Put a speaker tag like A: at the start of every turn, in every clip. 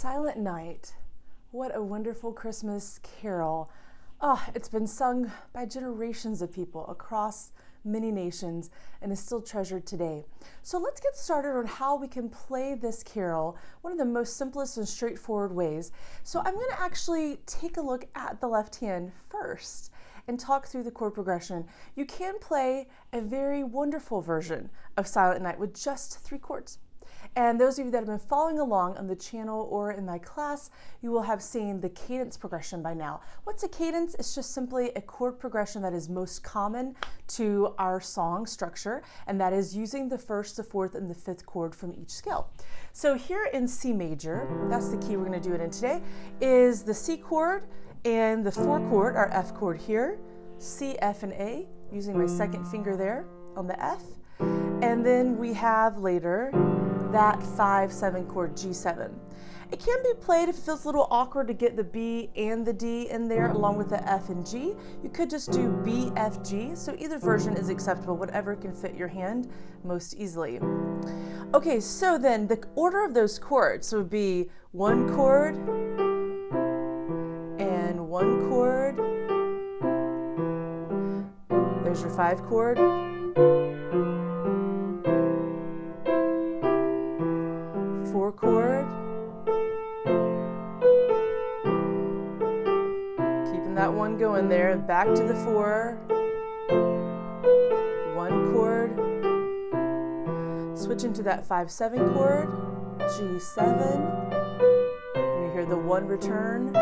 A: Silent Night. What a wonderful Christmas carol. Oh, it's been sung by generations of people across many nations and is still treasured today. So let's get started on how we can play this carol, one of the most simplest and straightforward ways. So I'm going to actually take a look at the left hand first and talk through the chord progression. You can play a very wonderful version of Silent Night with just 3 chords. And those of you that have been following along on the channel or in my class, you will have seen the cadence progression by now. What's a cadence? It's just simply a chord progression that is most common to our song structure, and that is using the 1st, the 4th, and the 5th chord from each scale. So here in C major, that's the key we're going to do it in today, is the C chord and the 4 chord, our F chord here, C, F, and A, using my 2nd finger there on the F. And then we have later that 5-7 chord G7. It can be played if it feels a little awkward to get the B and the D in there along with the F and G. You could just do B, F, G. So either version is acceptable, whatever can fit your hand most easily. Okay, so then the order of those chords would be 1 chord and 1 chord. There's your 5 chord. 4 chord, keeping that 1 going there, back to the 4, 1 chord, switching to that 5-7 chord, G7, and you hear the 1 return,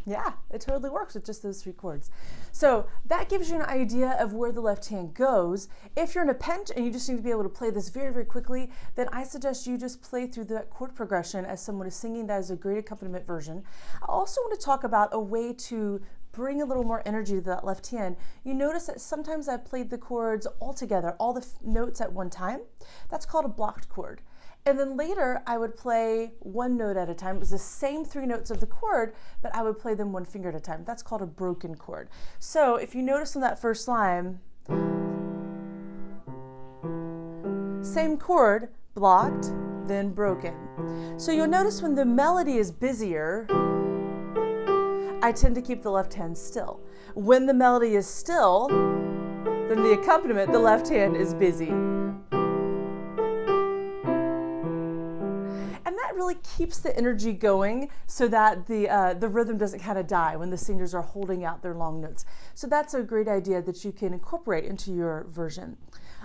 A: yeah, it totally works with just those 3 chords. So that gives you an idea of where the left hand goes. If you're in a pinch and you just need to be able to play this very, very quickly, then I suggest you just play through that chord progression as someone is singing. That is a great accompaniment version. I also want to talk about a way to bring a little more energy to that left hand. You notice that sometimes I played the chords all together, all the notes at one time. That's called a blocked chord. And then later I would play 1 note at a time. It was the same 3 notes of the chord, but I would play them 1 finger at a time. That's called a broken chord. So if you notice on that first line, same chord, blocked, then broken. So you'll notice when the melody is busier, I tend to keep the left hand still. When the melody is still, then the accompaniment, the left hand is busy. Really keeps the energy going so that the rhythm doesn't kind of die when the singers are holding out their long notes. So that's a great idea that you can incorporate into your version.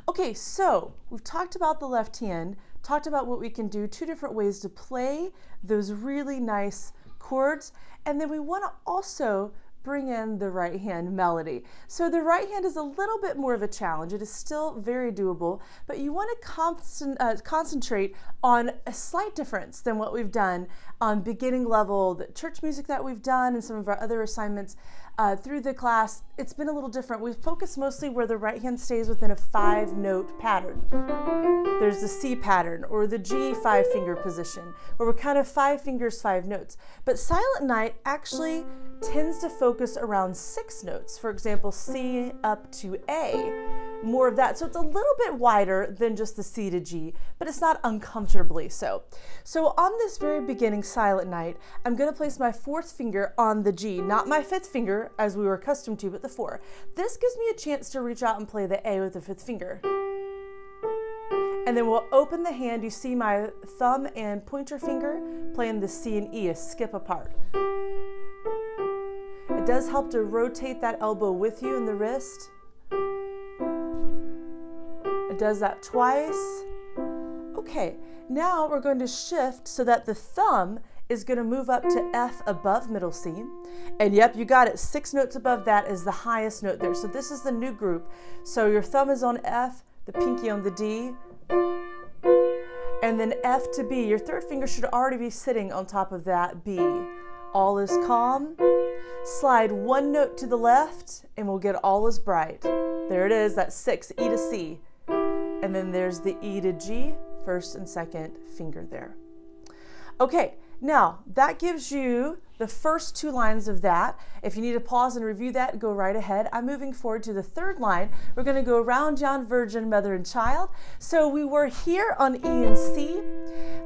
A: Okay, so we've talked about the left hand, talked about what we can do, 2 different ways to play those really nice chords, and then we want to also bring in the right hand melody. So the right hand is a little bit more of a challenge. It is still very doable, but you want to concentrate on a slight difference than what we've done on beginning level, the church music that we've done and some of our other assignments through the class. It's been a little different. We've focused mostly where the right hand stays within a 5-note pattern. There's the C pattern or the G 5-finger position, where we're kind of 5 fingers, 5 notes. But Silent Night actually tends to focus around 6 notes. For example, C up to A, more of that. So it's a little bit wider than just the C to G, but it's not uncomfortably so. So on this very beginning Silent Night, I'm going to place my 4th finger on the G, not my 5th finger as we were accustomed to, but the 4. This gives me a chance to reach out and play the A with the 5th finger. And then we'll open the hand. You see my thumb and pointer finger playing the C and E, a skip apart. It does help to rotate that elbow with you in the wrist. It does that twice. Okay, now we're going to shift so that the thumb is going to move up to F above middle C. And yep, you got it. 6 notes above that is the highest note there. So this is the new group. So your thumb is on F, the pinky on the D, and then F to B. Your 3rd finger should already be sitting on top of that B. All is calm. Slide 1 note to the left and we'll get all is bright. There it is, that's 6, E to C. And then there's the E to G, 1st and 2nd finger there. Okay, now that gives you the first 2 lines of that. If you need to pause and review that, go right ahead. I'm moving forward to the 3rd line. We're going to go round, John, Virgin, Mother, and Child. So we were here on E and C.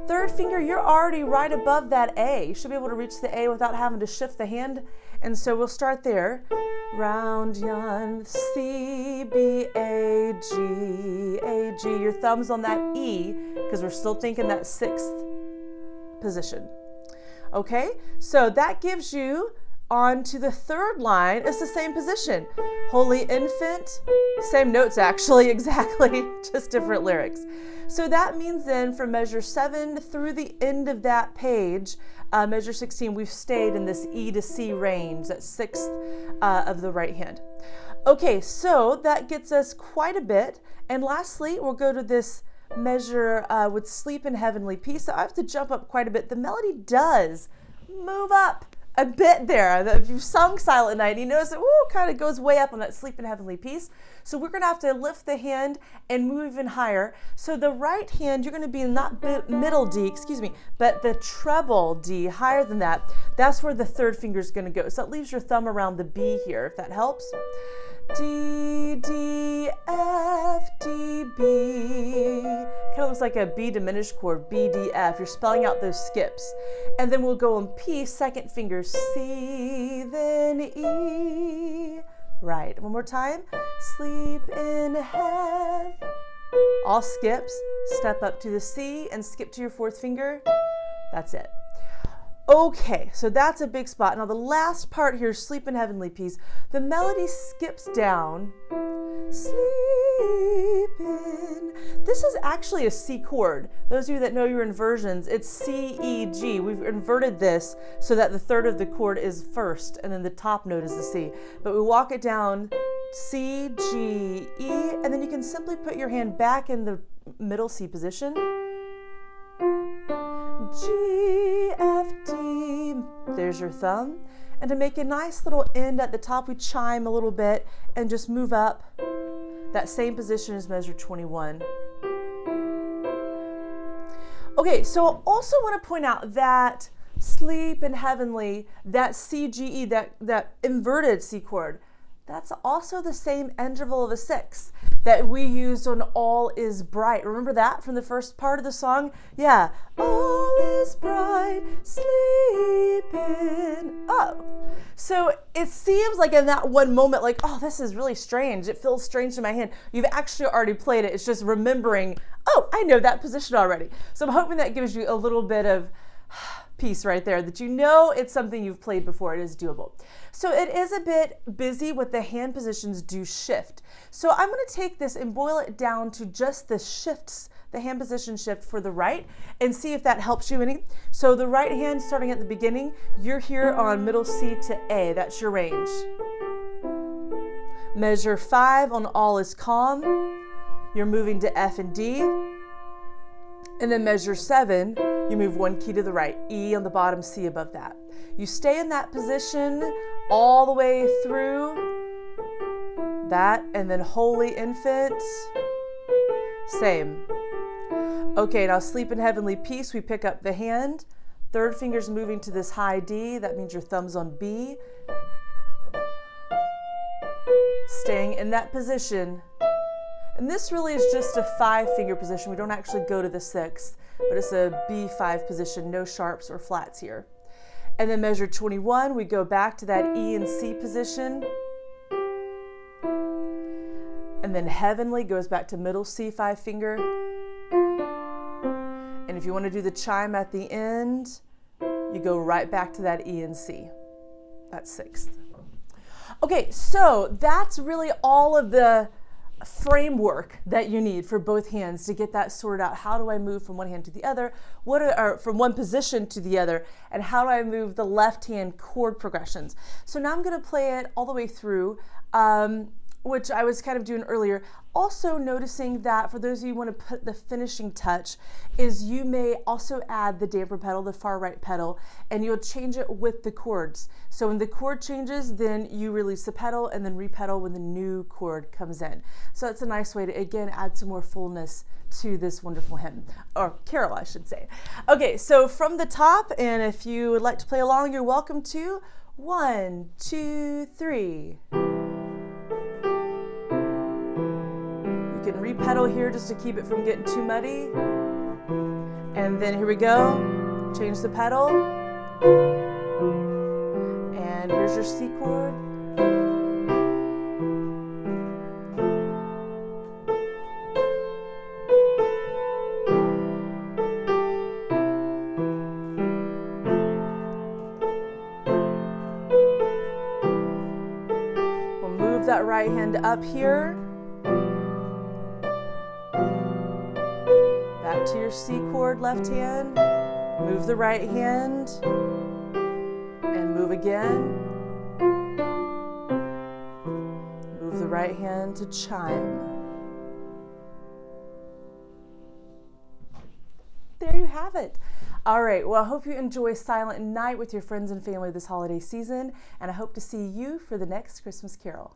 A: 3rd finger, you're already right above that A. You should be able to reach the A without having to shift the hand. And so we'll start there. Round, John, C, B, A, G, A, G. Your thumb's on that E because we're still thinking that 6th position. Okay, so that gives you on to the 3rd line. It's the same position. Holy Infant, same notes actually, exactly, just different lyrics. So that means then from measure 7 through the end of that page, measure 16, we've stayed in this E to C range, that 6th of the right hand. Okay, so that gets us quite a bit. And lastly, we'll go to this measure with Sleep in Heavenly Peace. So I have to jump up quite a bit. The melody does move up a bit there. If you've sung Silent Night, you notice it kind of goes way up on that Sleep in Heavenly Peace. So we're going to have to lift the hand and move even higher. So the right hand, you're going to be in not middle D, but the treble D, higher than that. That's where the 3rd finger is going to go. So that leaves your thumb around the B here, if that helps. D, D, F, D, B. Kind of looks like a B diminished chord, B, D, F. You're spelling out those skips. And then we'll go on P, 2nd finger, C, then E. Right, one more time. Sleep in heaven. All skips. Step up to the C and skip to your 4th finger. That's it. Okay, so that's a big spot. Now the last part here, Sleep in Heavenly Peace, the melody skips down. Sleep in. This is actually a C chord. Those of you that know your inversions, it's C, E, G. We've inverted this so that the 3rd of the chord is first and then the top note is the C. But we walk it down C, G, E, and then you can simply put your hand back in the middle C position. G, F, D, there's your thumb. And to make a nice little end at the top, we chime a little bit and just move up. That same position as measure 21. Okay, so I also want to point out that Sleep in Heavenly, that C, G, E, that inverted C chord, that's also the same interval of a 6 that we used on All Is Bright. Remember that from the first part of the song? Yeah. All is bright, sleep in. Oh. So it seems like in that one moment, like, oh, this is really strange. It feels strange in my hand. You've actually already played it. It's just remembering, oh, I know that position already. So I'm hoping that gives you a little bit of peace right there, that you know it's something you've played before. It is doable. So it is a bit busy with the hand positions do shift. So I'm going to take this and boil it down to just the shifts, the hand position shift for the right, and see if that helps you any. So the right hand starting at the beginning, you're here on middle C to A. That's your range. Measure 5 on All Is Calm. You're moving to F and D. And then measure 7, you move 1 key to the right, E on the bottom, C above that. You stay in that position all the way through that, and then Holy Infant, same. Okay, now Sleep in Heavenly Peace, we pick up the hand. 3rd finger's moving to this high D, that means your thumb's on B. Staying in that position. And this really is just a 5-finger position. We don't actually go to the 6th, but it's a B5 position, no sharps or flats here. And then measure 21, we go back to that E and C position. And then Heavenly goes back to middle C, 5-finger. And if you want to do the chime at the end, you go right back to that E and C. That's 6th. Okay, so that's really all of the framework that you need for both hands to get that sorted out. How do I move from one hand to the other? From one position to the other? And how do I move the left hand chord progressions? So now I'm going to play it all the way through. which I was kind of doing earlier. Also noticing that for those of you who want to put the finishing touch is you may also add the damper pedal, the far right pedal, and you'll change it with the chords. So when the chord changes, then you release the pedal and then re-pedal when the new chord comes in. So that's a nice way to, again, add some more fullness to this wonderful hymn, or carol, I should say. Okay, so from the top, and if you would like to play along, you're welcome to. 1, 2, 3. You can re-pedal here just to keep it from getting too muddy. And then here we go. Change the pedal. And here's your C chord. We'll move that right hand up here. Back to your C chord, left hand. Move the right hand. And move again. Move the right hand to chime. There you have it. All right, well, I hope you enjoy Silent Night with your friends and family this holiday season, and I hope to see you for the next Christmas Carol.